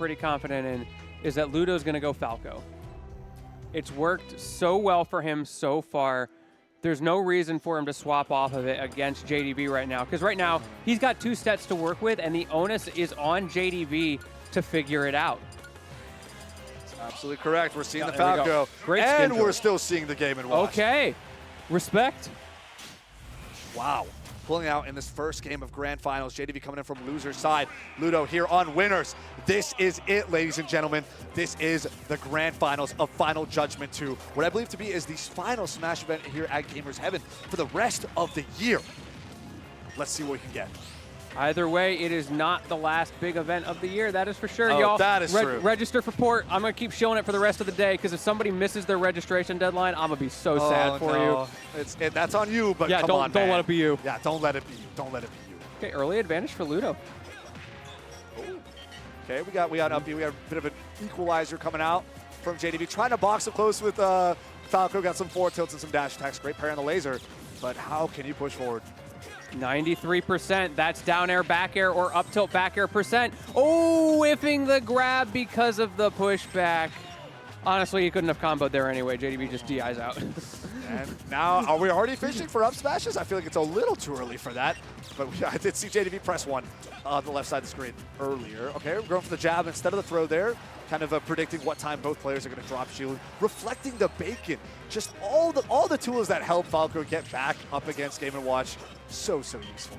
pretty confident in is that Ludo's going to go Falco. It's worked so well for him so far. There's no reason for him to swap off of it against JDV right now, because right now he's got 2 sets to work with, and the onus is on JDV to figure it out. That's absolutely correct. We're seeing the There we go. Falco, Great and skin we're job. still seeing the Game & Watch. Okay, respect. Wow. Pulling out in this first game of Grand Finals. JDV coming in from loser's side. Ludo here on winners. This is it, ladies and gentlemen. This is the Grand Finals of Final Judgment 2. What I believe to be is the final Smash event here at Gamers Heaven for the rest of the year. Let's see what we can get. Either way, it is not the last big event of the year. That is for sure, Oh, y'all. that is true. Register for port. I'm going to keep showing it for the rest of the day, because if somebody misses their registration deadline, I'm going to be so sad for you. That's on you, but Yeah, come don't on, man. let it be you. Yeah, don't let it be you. Don't let it be you. Okay, early advantage for Ludo. Okay, we got up. We got a bit of an equalizer coming out from JDV, trying to box up close with Falco. Got some forward tilts and some dash attacks. Great parry on the laser, but how can you push forward? 93%. That's down air, back air, or up tilt back air percent. Oh, whiffing the grab because of the pushback. Honestly, he couldn't have comboed there anyway. JDV just DIs out. And now, are we already fishing for up smashes? I feel like it's a little too early for that. But I did see JDV press 1 on the left side of the screen earlier. Okay, we're going for the jab instead of the throw there. Kind of predicting what time both players are going to drop shield. Reflecting the bacon. Just all the tools that help Falco get back up against Game & Watch. So useful.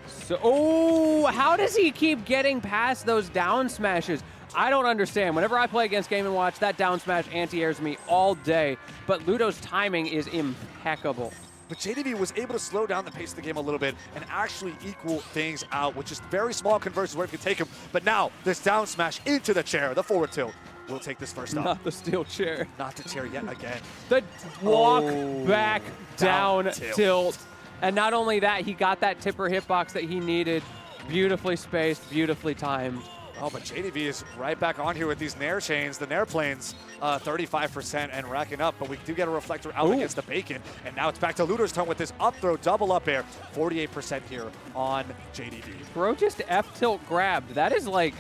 So, oh, how does he keep getting past those down smashes? I don't understand. Whenever I play against Game & Watch, that down smash anti-airs me all day. But Ludo's timing is impeccable. But JDV was able to slow down the pace of the game a little bit and actually equal things out with just very small conversions where it could take him. But now, this down smash into the chair, the forward tilt, will take this first up. Not the steel chair. Not the chair yet again. The walk back down tilt. tilt. And not only that, he got that tipper hitbox that he needed. Beautifully spaced, beautifully timed. Oh, but JDV is right back on here with these Nair chains, the Nair planes, 35% and racking up. But we do get a reflector out against the bacon. And now it's back to Ludo's turn with this up throw, double up air. 48% here on JDV. Bro just F-tilt grabbed. That is like,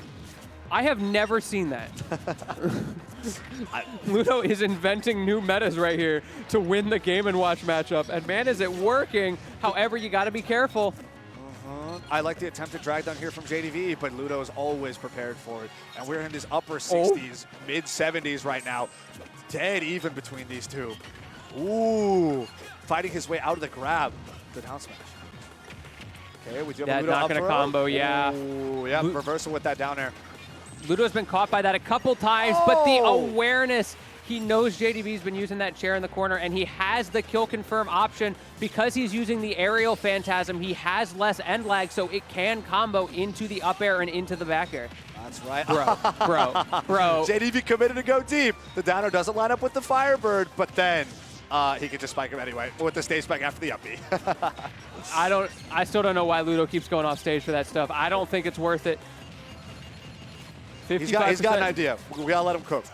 I have never seen that. Ludo is inventing new metas right here to win the Game & Watch matchup. And man, is it working. However, you got to be careful. I like the attempted drag down here from JDV, but Ludo is always prepared for it. And we're in his upper 60s, mid 70s right now. Dead even between these two. Ooh, fighting his way out of the grab. The down smash. Okay, we do have Ludo not up gonna throw. combo, yeah. Ooh, yeah, reversal with that down air. Ludo's been caught by that a couple times, but the awareness, he knows JDV's been using that chair in the corner, and he has the kill confirm option. Because he's using the aerial phantasm, he has less end lag, so it can combo into the up air and into the back air. That's right. Bro. JDV committed to go deep. The downer doesn't line up with the Firebird, but then he can just spike him anyway with the stage spike after the up B. I still don't know why Ludo keeps going off stage for that stuff. I don't think it's worth it. He's got an idea. We gotta let him cook.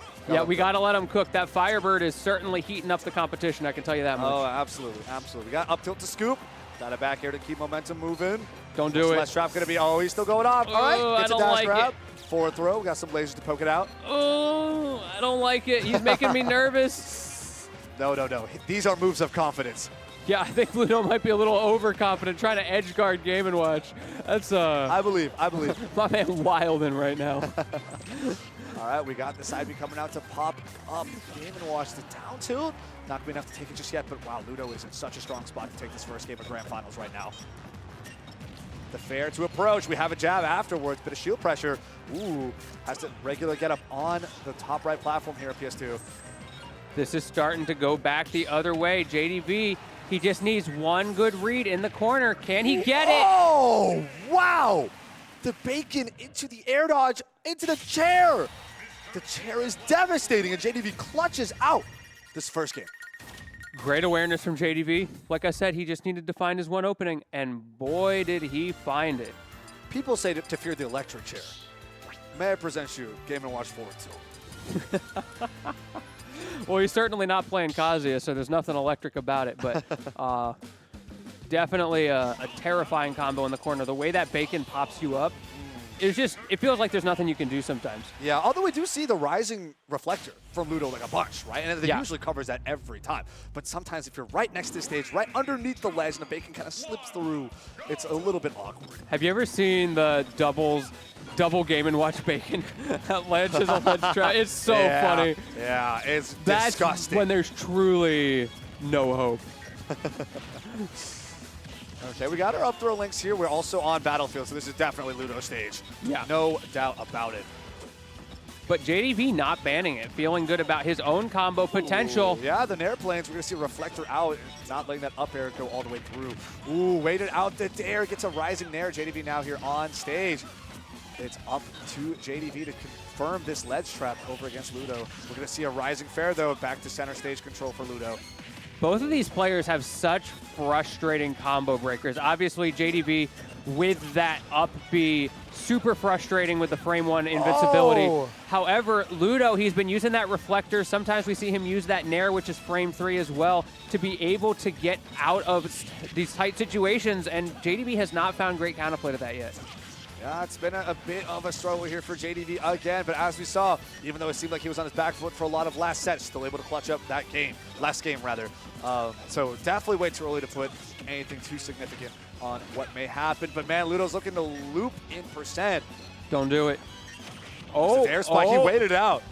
We gotta let him cook. That Firebird is certainly heating up the competition, I can tell you that much. Oh, absolutely. We got up tilt to scoop. Got a back air to keep momentum moving. Don't do it. Last trap gonna be, he's still going off. All right, gets a dash grab. Forward throw, we got some lasers to poke it out. Oh, I don't like it. He's making me nervous. No. These are moves of confidence. Yeah, I think Ludo might be a little overconfident trying to edge guard Game & Watch. That's I believe. my man wildin' right now. All right, we got the side B coming out to pop up Game & Watch. The down tilt, not gonna be enough to take it just yet, but wow, Ludo is in such a strong spot to take this first game of Grand Finals right now. The fair to approach. We have a jab afterwards, bit of shield pressure. Ooh, has to regular get up on the top right platform here at PS2. This is starting to go back the other way. JDV, he just needs one good read in the corner. Can he get it? Oh, wow! The bacon into the air dodge, into the chair. The chair is devastating, and JDV clutches out this first game. Great awareness from JDV. Like I said, he just needed to find his one opening, and boy, did he find it. People say to fear the electric chair. May I present you Game & Watch forward tilt. Well, he's certainly not playing Kazuya, so there's nothing electric about it, but definitely a terrifying combo in the corner. The way that bacon pops you up, it feels like there's nothing you can do sometimes. Yeah, although we do see the rising reflector from Ludo like a bunch, right? And it usually covers that every time. But sometimes if you're right next to the stage, right underneath the ledge, and the bacon kind of slips through, it's a little bit awkward. Have you ever seen the double Game & Watch bacon? That ledge is a ledge trap. It's so funny. Yeah, it's That's disgusting. when there's truly no hope. Okay, we got our up throw links here. We're also on Battlefield, so this is definitely Ludo's stage. Yeah. No doubt about it. But JDV not banning it, feeling good about his own combo potential. Ooh, yeah, the Nair planes, we're going to see a reflector out, not letting that up air go all the way through. Ooh, waited out the dare, gets a rising Nair. JDV now here on stage. It's up to JDV to confirm this ledge trap over against Ludo. We're going to see a rising fair, though, back to center stage control for Ludo. Both of these players have such frustrating combo breakers. Obviously, JDV with that up B, super frustrating with the frame 1 invincibility. Oh. However, Ludo, he's been using that reflector. Sometimes we see him use that Nair, which is frame 3 as well, to be able to get out of these tight situations, and JDV has not found great counterplay to that yet. Yeah, it's been a bit of a struggle here for JDV again, but as we saw, even though it seemed like he was on his back foot for a lot of last sets, still able to clutch up that game, last game rather. So definitely way too early to put anything too significant on what may happen. But man, Ludo's looking to loop in %. Don't do it. Oh, air spike, he waited out.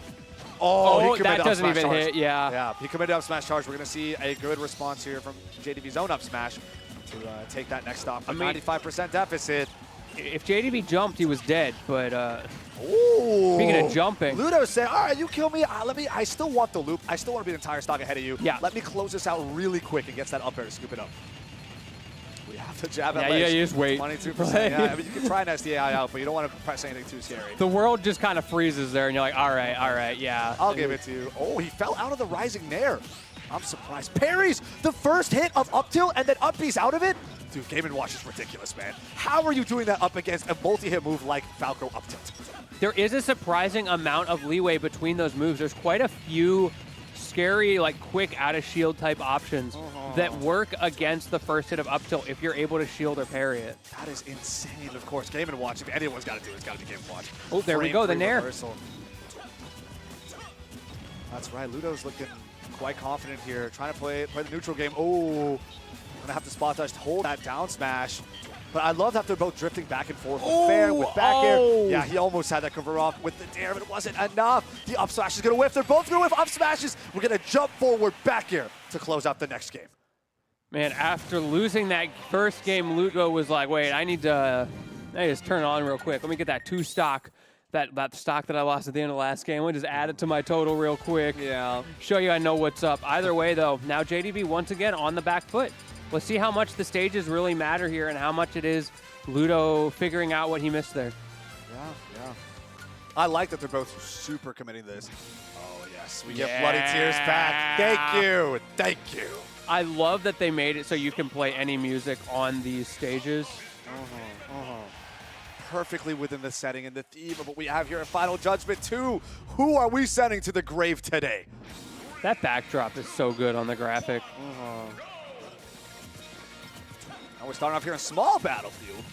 Oh, he that committed doesn't up even smash hit, charge. yeah. Yeah, he committed up smash charge. We're going to see a good response here from JDV's own up smash to take that next stop. A 95% deficit. If JDV jumped, he was dead, but Ooh. speaking of jumping. Ludo said, all right, you kill me. I still want the loop. I still want to be the entire stock ahead of you. Yeah. Let me close this out really quick and gets that up air to scoop it up. We have to jab at Yeah, you just wait. 22%. Yeah, I mean, you can try and SDI out, but you don't want to press anything too scary. The world just kind of freezes there, and you're like, all right, yeah. I'll give it to you. Oh, he fell out of the rising Nair. I'm surprised. Parries the first hit of up tilt and then up B's out of it. Dude, Game & Watch is ridiculous, man. How are you doing that up against a multi-hit move like Falco up tilt? There is a surprising amount of leeway between those moves. There's quite a few scary, like quick out of shield type options that work against the first hit of up tilt if you're able to shield or parry it. That is insane, of course. Game & Watch, if anyone's got to do it, it's got to be Game & Watch. Oh, there we go, the Nair. Reversal. That's right, Ludo's looking quite confident here, trying to play the neutral game. Oh, gonna have to spot dodge to hold that down smash. But I love that they're both drifting back and forth with fair, with back air. Yeah, he almost had that convert off with the dare, but it wasn't enough. The up smash is gonna whiff. They're both gonna whiff up smashes. We're gonna jump forward back air to close out the next game. Man, after losing that first game, Ludo was like, wait, I need to just turn it on real quick. Let me get that 2 stock. That stock that I lost at the end of the last game. Let me just add it to my total real quick. Yeah. Show you I know what's up. Either way, though, now JDV once again on the back foot. Let's see how much the stages really matter here and how much it is Ludo figuring out what he missed there. Yeah. I like that they're both super committing to this. Oh, yes. We get Bloody Tears back. Thank you. I love that they made it so you can play any music on these stages. Perfectly within the setting and the theme of what we have here at Final Judgment 2. Who are we sending to the grave today? That backdrop is so good on the graphic. And we're starting off here in small Battlefield.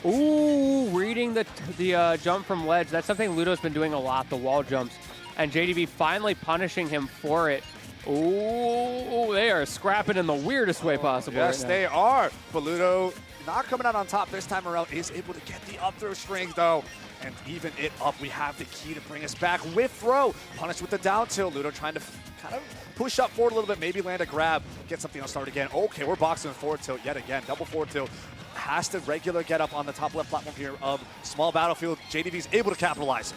Ooh, reading the jump from ledge. That's something Ludo's been doing a lot, the wall jumps. And JDV finally punishing him for it. Ooh, they are scrapping in the weirdest way possible. Yes, right now. they are. But Ludo not coming out on top this time around, is able to get the up throw strings, though. And even it up, we have the key to bring us back with throw. Punish with the down tilt. Ludo trying to kind of push up forward a little bit, maybe land a grab, get something else started again. Okay, we're boxing with forward tilt yet again. Double forward tilt. Has to regular get up on the top left platform here of small Battlefield. JDV's able to capitalize.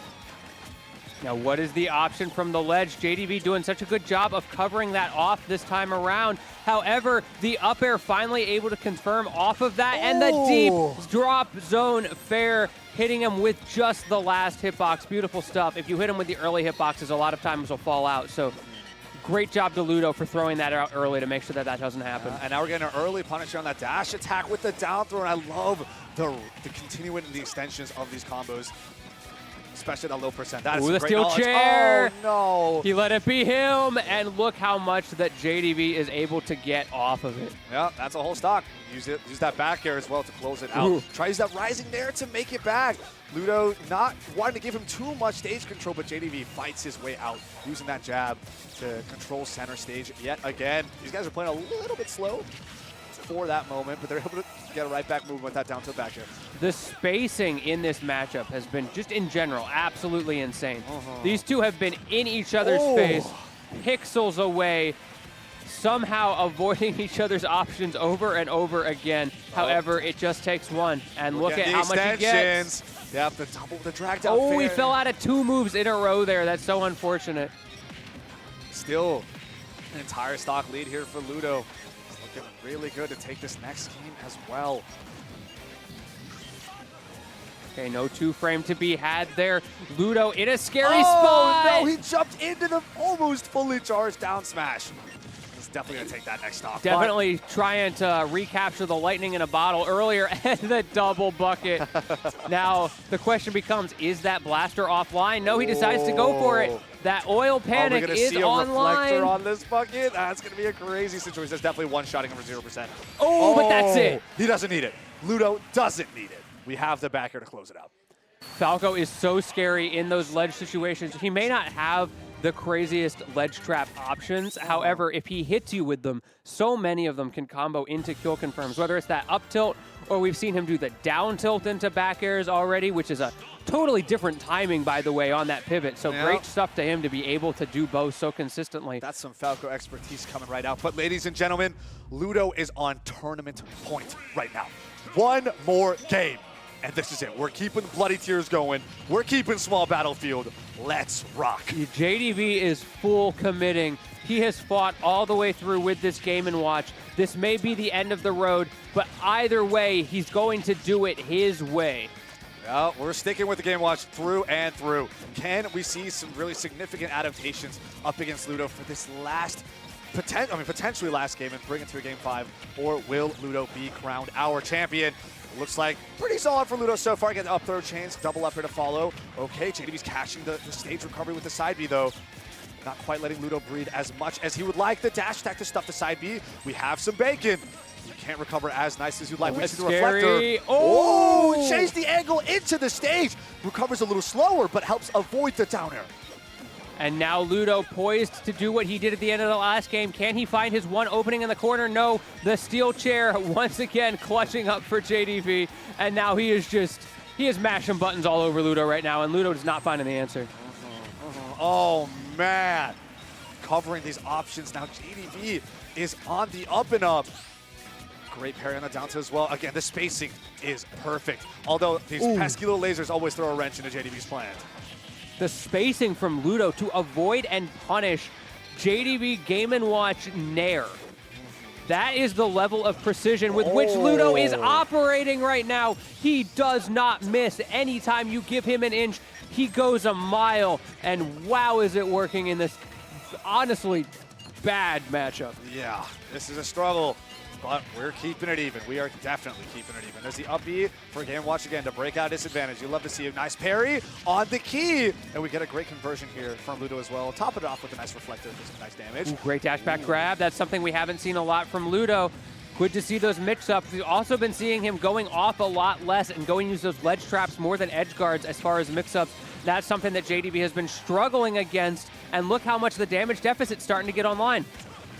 Now, what is the option from the ledge? JDV doing such a good job of covering that off this time around. However, the up air finally able to confirm off of that, and the deep drop zone fair, hitting him with just the last hitbox. Beautiful stuff. If you hit him with the early hitboxes, a lot of times will fall out. So great job to Ludo for throwing that out early to make sure that that doesn't happen. And now we're getting an early punish on that dash attack with the down throw, and I love the continuing and the extensions of these combos. Especially that low percent. That is the great steel knowledge. chair. Oh, no. He let it be him, and look how much that JDV is able to get off of it. Yeah, that's a whole stock. use that back air as well to close it out. Ooh. Tries that rising there to make it back. Ludo not wanting to give him too much stage control, but JDV fights his way out, using that jab to control center stage yet again. These guys are playing a little bit slow for that moment, but they're able to get a right back movement with that down to the back air. The spacing in this matchup has been, just in general, absolutely insane. These two have been in each other's face, pixels away, somehow avoiding each other's options over and over again. However, it just takes one. And look at how much he gets. Yep, the drag down. Oh, he fell out of 2 moves in a row there. That's so unfortunate. Still an entire stock lead here for Ludo. It's looking really good to take this next game as well. Okay, no 2-frame to be had there. Ludo in a scary spot. Oh, no, he jumped into the almost fully charged down smash. He's definitely going to take that next stock. Definitely trying to recapture the lightning in a bottle earlier and the double bucket. Now, the question becomes, is that blaster offline? No, he decides to go for it. That oil panic is see a online. reflector on this bucket? That's going to be a crazy situation. There's definitely one-shotting over 0%. Oh, but that's it. He doesn't need it. Ludo doesn't need it. We have the back air to close it out. Falco is so scary in those ledge situations. He may not have the craziest ledge trap options. However, if he hits you with them, so many of them can combo into kill confirms, whether it's that up tilt or we've seen him do the down tilt into back airs already, which is a totally different timing, by the way, on that pivot. So great stuff to him to be able to do both so consistently. That's some Falco expertise coming right out. But ladies and gentlemen, Ludo is on tournament point right now. One more game. And this is it. We're keeping Bloody Tears going. We're keeping Small Battlefield. Let's rock. JDV is full committing. He has fought all the way through with this Game & Watch. This may be the end of the road, but either way, he's going to do it his way. Well, we're sticking with the Game & Watch through and through. Can we see some really significant adaptations up against Ludo for this last, potentially last game and bring it to a Game 5? Or will Ludo be crowned our champion? Looks like pretty solid for Ludo so far. Get the up throw chains, double up here to follow. Okay, JDV's catching the stage recovery with the side B though. Not quite letting Ludo breathe as much as he would like. The dash attack to stuff the side B. We have some bacon. You can't recover as nice as you'd like. We see the reflector. Oh, changed the angle into the stage. Recovers a little slower, but helps avoid the down air. And now Ludo poised to do what he did at the end of the last game. Can he find his one opening in the corner? No. The steel chair once again clutching up for JDV. And now he is mashing buttons all over Ludo right now, and Ludo is not finding the answer. Oh, man. Covering these options now. JDV is on the up and up. Great parry on the down tilt as well. Again, the spacing is perfect. Although these pesky little lasers always throw a wrench into JDV's plan. The spacing from Ludo to avoid and punish JDV Game & Watch Nair. That is the level of precision with which Ludo is operating right now. He does not miss. Anytime you give him an inch, he goes a mile. And wow, is it working in this honestly bad matchup. Yeah, this is a struggle. But we're keeping it even. We are definitely keeping it even. There's the up B for Game Watch again to break out disadvantage. You love to see a nice parry on the key. And we get a great conversion here from Ludo as well. Top it off with a nice reflector for some nice damage. Ooh, great dash back grab. That's something we haven't seen a lot from Ludo. Good to see those mix-ups. We've also been seeing him going off a lot less and going to use those ledge traps more than edge guards as far as mix-ups. That's something that JDV has been struggling against. And look how much the damage deficit's starting to get online.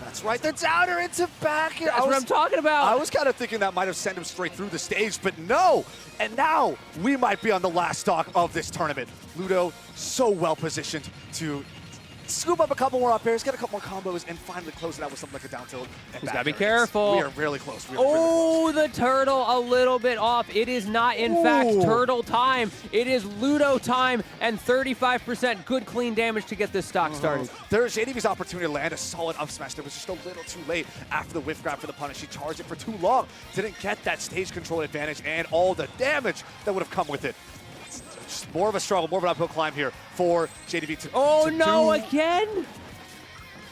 That's right, the downer into back. That's what I'm talking about. I was kind of thinking that might have sent him straight through the stage, but no. And now we might be on the last stock of this tournament. Ludo so well positioned to scoop up a couple more up airs, get a couple more combos, and finally close it out with something like a down tilt. He's got to be careful. We are really close. The turtle a little bit off. It is not, in fact, turtle time. It is Ludo time, and 35% good clean damage to get this stock started. There's JDV's opportunity to land a solid up smash. It was just a little too late after the whiff grab for the punish. He charged it for too long. Didn't get that stage control advantage and all the damage that would have come with it. Just more of a struggle, more of an uphill climb here for JDV to again?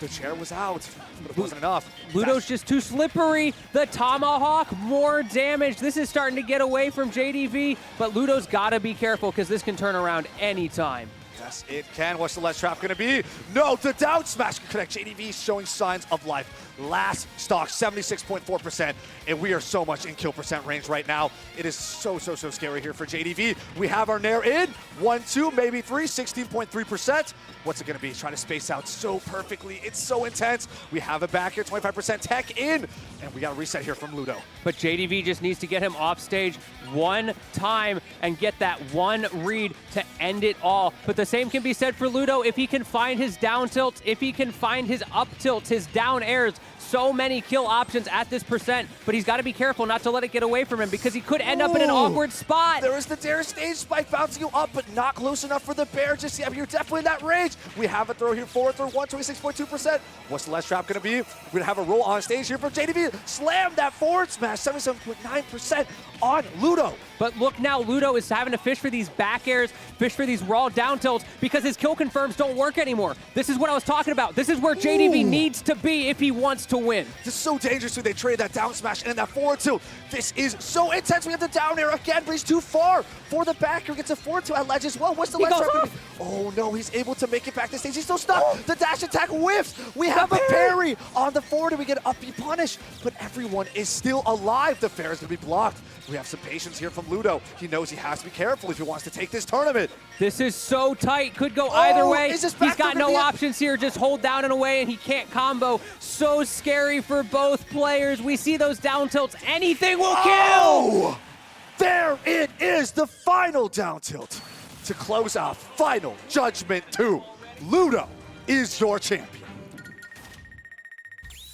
The chair was out, but it wasn't enough. Ludo's just too slippery. The tomahawk, more damage. This is starting to get away from JDV, but Ludo's got to be careful because this can turn around anytime. Yes, it can. What's the last trap going to be? No, the down smash can connect. JDV showing signs of life. Last stock, 76.4%, and we are so much in kill percent range right now. It is so scary here for JDV. We have our Nair in. 1, 2, maybe 3, 16.3%. What's it going to be? Trying to space out so perfectly. It's so intense. We have it back here, 25% tech in, and we got a reset here from Ludo. But JDV just needs to get him off stage one time and get that one read to end it all. But the same can be said for Ludo if he can find his down tilts, if he can find his up tilts, his down airs. So many kill options at this percent, but he's got to be careful not to let it get away from him because he could end up in an awkward spot. There was the dare stage spike bouncing you up, but not close enough for the bear. Just yet, you're definitely in that range. We have a throw here, forward throw, 126.2%. What's the last trap going to be? We're going to have a roll on stage here for JDV. Slam that forward smash, 77.9% on Ludo. But look now, Ludo is having to fish for these back airs, fish for these raw down tilts because his kill confirms don't work anymore. This is what I was talking about. This is where JDV needs to be if he wants to win. This is so dangerous when they trade that down smash and that forward tilt. This is so intense. We have the down air again, but he's too far for the back air. Gets a forward tilt at ledge as well. What's the last trap? Oh no, he's able to make it back to stage. He's still stuck. The dash attack whiffs. We have a parry on the forward and we get up B punish, but everyone is still alive. The fair is going to be blocked. We have some patience here from Ludo. He knows he has to be careful if he wants to take this tournament. This is so tight. Could go either way. He's got no options here. Just hold down and away, and he can't combo. So scary for both players. We see those down tilts. Anything will kill! There it is, the final down tilt to close out Final Judgment 2. Ludo is your champion.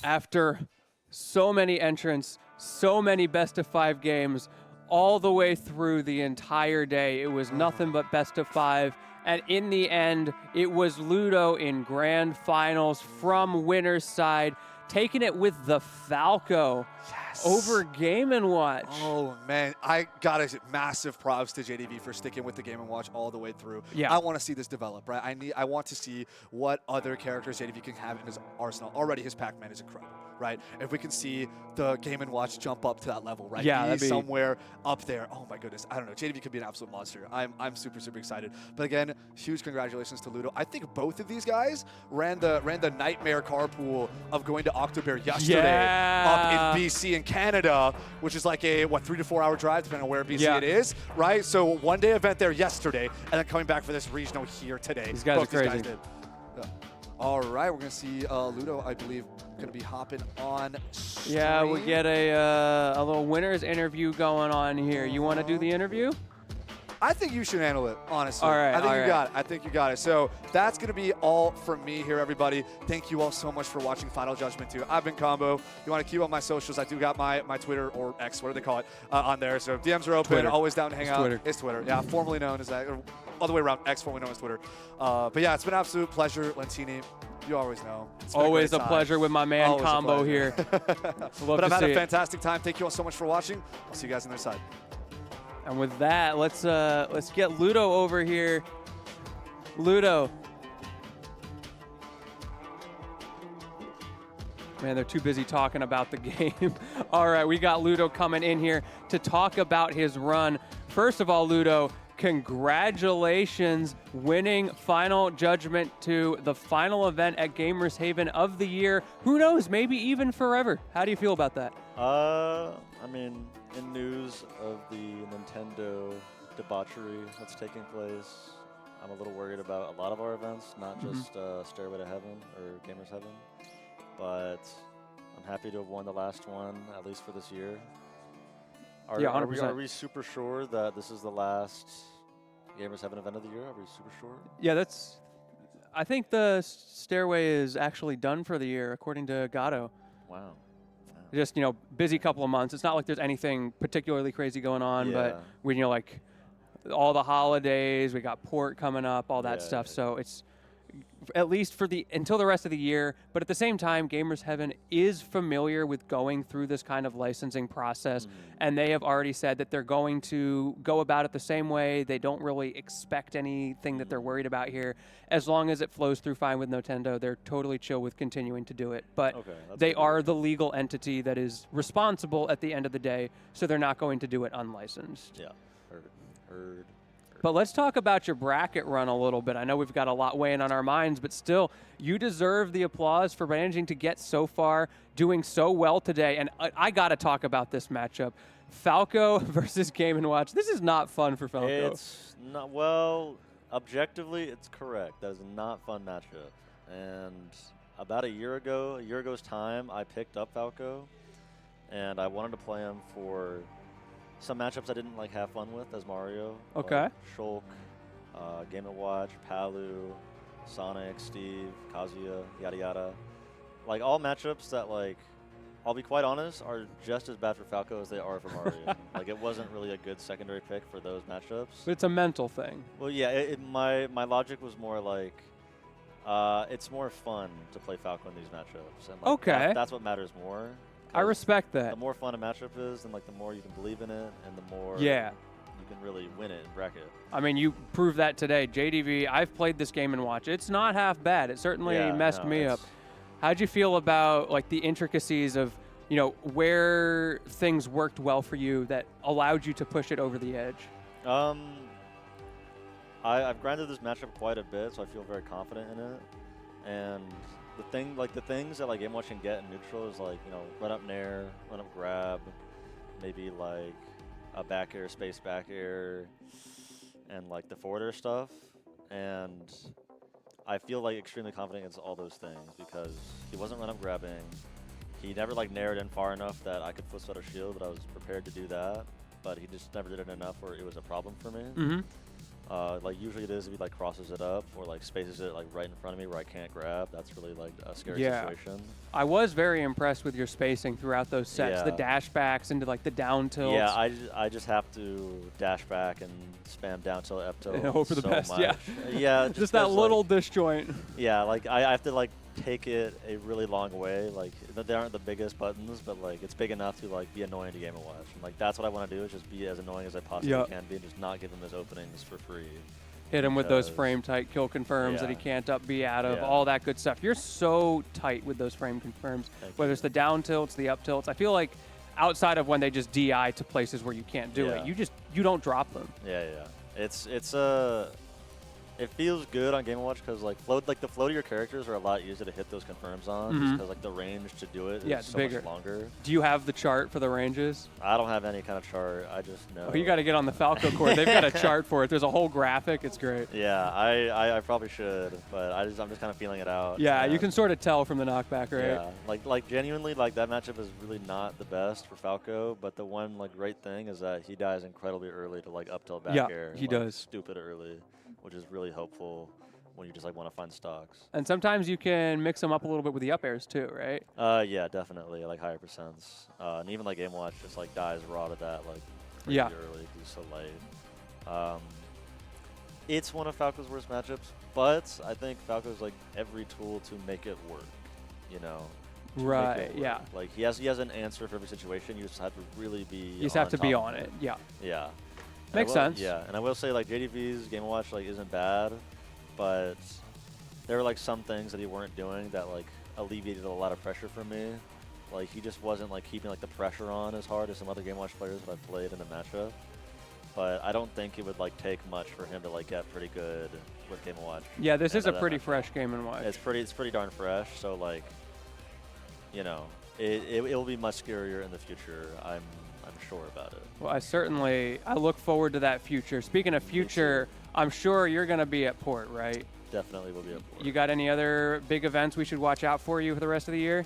After so many entrants, so many best of 5 games, all the way through the entire day, it was nothing but best of 5. And in the end, it was Ludo in grand finals from winner's side, taking it with the Falco over Game & Watch. Oh, man. I got to massive props to JDV for sticking with the Game & Watch all the way through. Yeah. I want to see this develop, right? I want to see what other characters JDV can have in his arsenal. Already, his Pac-Man is incredible, right? If we can see the Game & Watch jump up to that level, right? Yeah, He's somewhere up there. Oh, my goodness. I don't know. JDV could be an absolute monster. I'm super excited. But again, huge congratulations to Ludo. I think both of these guys ran the nightmare carpool of going to Octobear yesterday up in BC in Canada, which is like a, 3 to 4 hour drive, depending on where BC it is, right? So one-day event there yesterday, and then coming back for this regional here today. These guys are crazy. These guys did. All right, we're going to see Ludo, I believe, going to be hopping on stream. Yeah, we get a little winner's interview going on here. You want to do the interview? I think you should handle it, honestly. All right, I think you got it. I think you got it. So that's going to be all from me here, everybody. Thank you all so much for watching Final Judgment 2. I've been Combo. You want to keep on my socials, I do got my Twitter, or X, what do they call it, on there. So DMs are open. Twitter. Always down to hang out. Twitter. It's Twitter. Yeah, formerly known as that. Or all the way around, X, formerly known as Twitter. But yeah, it's been an absolute pleasure, Lentini. You always know. Always a pleasure with my man Always Combo here. But I've had a fantastic time. Thank you all so much for watching. I'll see you guys on the other side. And with that, let's get Ludo over here. Ludo. Man, they're too busy talking about the game. All right, we got Ludo coming in here to talk about his run. First of all, Ludo, congratulations winning Final Judgment 2, the final event at Gamers Haven of the year. Who knows, maybe even forever. How do you feel about that? I mean, in news of the Nintendo debauchery that's taking place, I'm a little worried about a lot of our events, not just Stairway to Heaven or Gamers Heaven, but I'm happy to have won the last one, at least for this year. Are, yeah, 100%. Are we super sure that this is the last Gamers Heaven event of the year? Are we super sure? Yeah, I think the Stairway is actually done for the year, according to Gatto. Wow. Just, busy couple of months. It's not like there's anything particularly crazy going on, but we, like all the holidays, we got port coming up, all that stuff. So it's at least until the rest of the year. But at the same time, Gamers Heaven is familiar with going through this kind of licensing process, and they have already said that they're going to go about it the same way. They don't really expect anything that they're worried about here. As long as it flows through fine with Nintendo, they're totally chill with continuing to do it. But they are the legal entity that is responsible at the end of the day, so they're not going to do it unlicensed. Yeah, heard. But let's talk about your bracket run a little bit. I know we've got a lot weighing on our minds, but still, you deserve the applause for managing to get so far, doing so well today. And I got to talk about this matchup. Falco versus Game & Watch. This is not fun for Falco. It's not, well, objectively, it's correct. That is a not fun matchup. And about a year's time, I picked up Falco, and I wanted to play him for some matchups I didn't have fun with as Mario. Okay. Like Shulk, Game & Watch, Palu, Sonic, Steve, Kazuya, yada yada. All matchups that I'll be quite honest, are just as bad for Falco as they are for Mario. It wasn't really a good secondary pick for those matchups. But it's a mental thing. Well, yeah, my logic was more it's more fun to play Falco in these matchups. And okay. That's what matters more. I respect that. The more fun a matchup is, then the more you can believe in it, and the more you can really win it in bracket. I mean, you proved that today. JDV, I've played this Game & Watch. It's not half bad. It certainly messed me up. How'd you feel about the intricacies of, where things worked well for you that allowed you to push it over the edge? I've grinded this matchup quite a bit, so I feel very confident in it. And the things that Game Watch can get in neutral is run up nair, run up grab, maybe a back air, space back air, and the forward air stuff. And I feel extremely confident against all those things because he wasn't run up grabbing. He never nared in far enough that I could foot sweat or shield, but I was prepared to do that. But he just never did it enough where it was a problem for me. Mm-hmm. Usually it is if he crosses it up or spaces it right in front of me where I can't grab. That's really a scary situation. I was very impressed with your spacing throughout those sets. The dash backs into the down tilts. Yeah, I just have to dash back and spam down tilt, up tilt. And hope for the best. Much. Yeah. Yeah. Just that little disjoint. Yeah, I have to take it a really long way. They aren't the biggest buttons, but it's big enough to be annoying to Game & Watch. And that's what I want to do is just be as annoying as I possibly can be and just not give him those openings for free. Hit him with those frame tight kill confirms that he can't up B out of, all that good stuff. You're so tight with those frame confirms, whether it's the down tilts, the up tilts. I feel like outside of when they just DI to places where you can't do it, you don't drop them. Yeah. It feels good on Game & Watch because the floatier characters are a lot easier to hit those confirms on just because the range to do it is so much longer. Do you have the chart for the ranges? I don't have any kind of chart. I just know. Oh, you got to get on the Falco court. They've got a chart for it. There's a whole graphic. It's great. Yeah, I probably should, but I'm just kind of feeling it out. Yeah, you can sort of tell from the knockback, right? Yeah, genuinely, that matchup is really not the best for Falco, but the one great thing is that he dies incredibly early to up tilt back air. He does. Stupid early, which is really helpful when you just want to find stocks. And sometimes you can mix them up a little bit with the up airs too, right? Yeah, definitely, higher percents. And even Game & Watch just dies raw to that pretty early. He's so light. It's one of Falco's worst matchups, but I think Falco's every tool to make it work. Right. Yeah. He has an answer for every situation. You just have to really be. You just have to be on it. Yeah. Yeah. Makes sense. Yeah, and I will say JDV's Game & Watch isn't bad, but there were some things that he weren't doing that alleviated a lot of pressure for me. He just wasn't keeping the pressure on as hard as some other Game & Watch players that I've played in the matchup. But I don't think it would take much for him to get pretty good with Game & Watch. Yeah, this is a pretty fresh Game & Watch. It's pretty darn fresh. So it will be much scarier in the future. I'm sure about it. Well, I look forward to that future. Speaking of future, I'm sure you're going to be at Port, right? Definitely will be at Port. You got any other big events we should watch out for you for the rest of the year?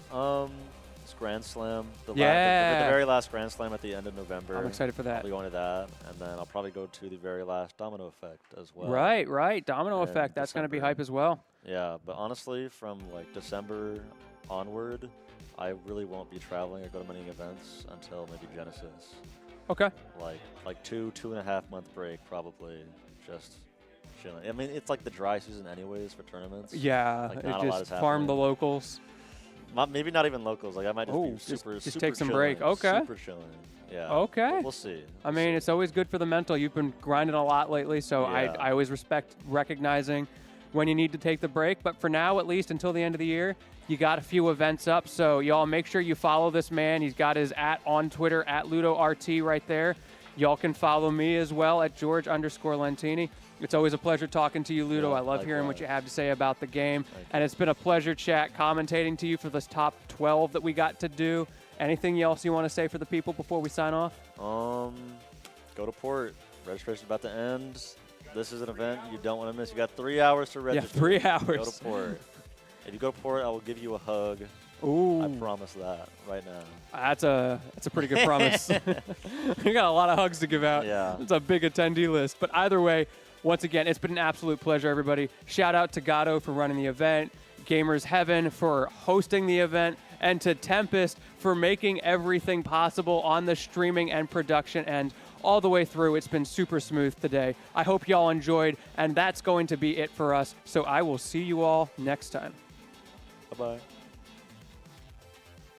It's Grand Slam. The Yeah. the very last Grand Slam at the end of November. I'm excited for that. I'll be going to that, and then I'll probably go to the very last Domino Effect as well. Right. Domino in Effect. That's going to be December. hype as well. Yeah, but honestly, from December onward, I really won't be traveling or go to many events until maybe Genesis. Okay. Like 2.5 month break probably, just chilling. I mean, it's the dry season anyways for tournaments. Yeah, not it a lot just is farm happening. the locals. Maybe not even locals. I might just be Just super take some chilling, break. Okay. Super chilling. Yeah. Okay. But we'll see. I mean, it's always good for the mental. You've been grinding a lot lately, so Yeah. I always respect recognizing when you need to take the break. But for now, at least until the end of the year, you got a few events up. So y'all make sure you follow this man. He's got his @ on Twitter @LudoRT right there. Y'all can follow me as well at George_Lentini. It's always a pleasure talking to you, Ludo. Yeah, I love hearing what likewise. you have to say about the game. Thank And it's been a pleasure commentating to you for this top 12 that we got to do. Anything else you want to say for the people before we sign off? Go to port. Registration's about to end. This is an event you don't want to miss. You got 3 hours to register. Yeah, 3 hours. Go to port. If you go to port, I will give you a hug. Ooh. I promise that right now. That's a pretty good promise. We got a lot of hugs to give out. Yeah. It's a big attendee list. But either way, once again, it's been an absolute pleasure, everybody. Shout out to Gatto for running the event, Gamers Heaven for hosting the event, and to Tempest for making everything possible on the streaming and production end all the way through. It's been super smooth today. I hope y'all enjoyed, and that's going to be it for us. So I will see you all next time. Bye-bye.